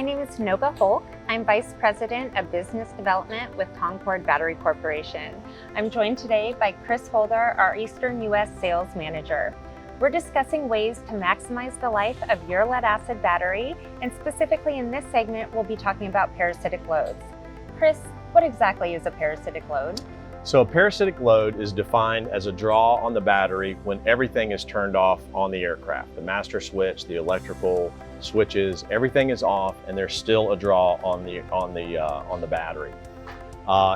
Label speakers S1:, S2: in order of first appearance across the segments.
S1: name is Noga Holck. I'm Vice President of Business Development with Concorde Battery Corporation. I'm joined today by Chris Holder, our Eastern U.S. Sales Manager. We're discussing ways to maximize the life of your lead-acid battery, and specifically in this segment, we'll be talking about parasitic loads. Chris, what exactly is a parasitic load?
S2: So a parasitic load is defined as a draw on the battery when everything is turned off on the aircraft. The master switch, the electrical switches, everything is off, and there's still a draw on the battery.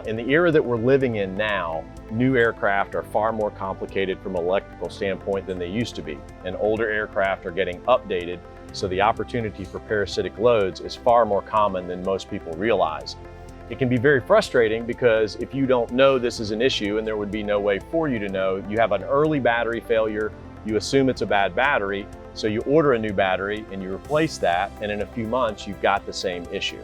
S2: In the era that we're living in now, new aircraft are far more complicated from an electrical standpoint than they used to be, and older aircraft are getting updated, so the opportunity for parasitic loads is far more common than most people realize. It can be very frustrating because if you don't know this is an issue, and there would be no way for you to know, you have an early battery failure, you assume it's a bad battery, so you order a new battery and you replace that, and in a few months you've got the same issue.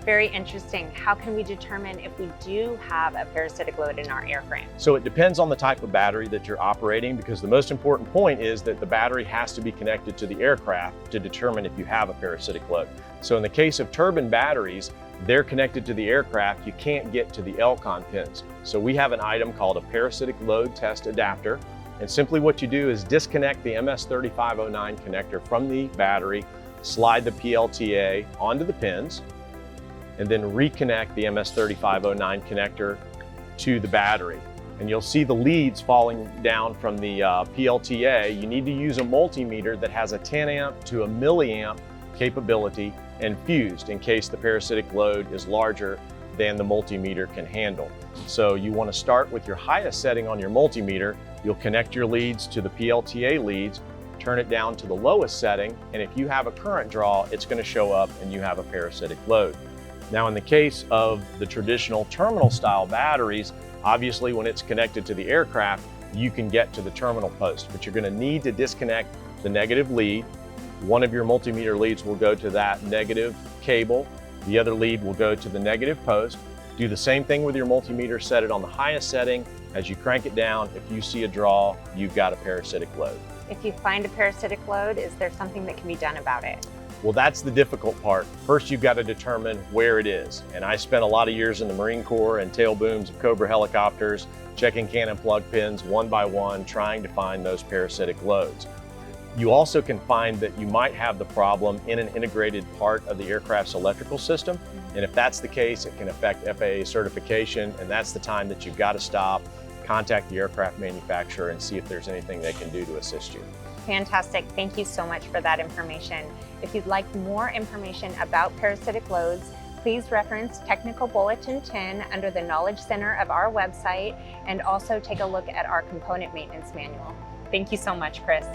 S1: Very interesting. How can we determine if we do have a parasitic load in our airframe?
S2: So it depends on the type of battery that you're operating, because the most important point is that the battery has to be connected to the aircraft to determine if you have a parasitic load. So in the case of turbine batteries, they're connected to the aircraft. You can't get to the LCON pins. So we have an item called a parasitic load test adapter. And simply what you do is disconnect the MS3509 connector from the battery, slide the PLTA onto the pins, and then reconnect the MS3509 connector to the battery. And you'll see the leads falling down from the PLTA. You need to use a multimeter that has a 10 amp to a milliamp capability and fused in case the parasitic load is larger than the multimeter can handle. So you want to start with your highest setting on your multimeter. You'll connect your leads to the PLTA leads, turn it down to the lowest setting, and if you have a current draw, it's going to show up and you have a parasitic load. Now in the case of the traditional terminal style batteries, obviously when it's connected to the aircraft, you can get to the terminal post, but you're going to need to disconnect the negative lead. One of your multimeter leads will go to that negative cable. The other lead will go to the negative post. Do the same thing with your multimeter, set it on the highest setting. As you crank it down, if you see a draw, you've got a parasitic load.
S1: If you find a parasitic load, is there something that can be done about it?
S2: Well, that's the difficult part. First, you've got to determine where it is. And I spent a lot of years in the Marine Corps and tail booms of Cobra helicopters, checking cannon plug pins one by one, trying to find those parasitic loads. You also can find that you might have the problem in an integrated part of the aircraft's electrical system. And if that's the case, it can affect FAA certification, and that's the time that you've got to stop, contact the aircraft manufacturer, and see if there's anything they can do to assist you.
S1: Fantastic. Thank you so much for that information. If you'd like more information about parasitic loads, please reference Technical Bulletin 10 under the Knowledge Center of our website, and also take a look at our component maintenance manual. Thank you so much, Chris.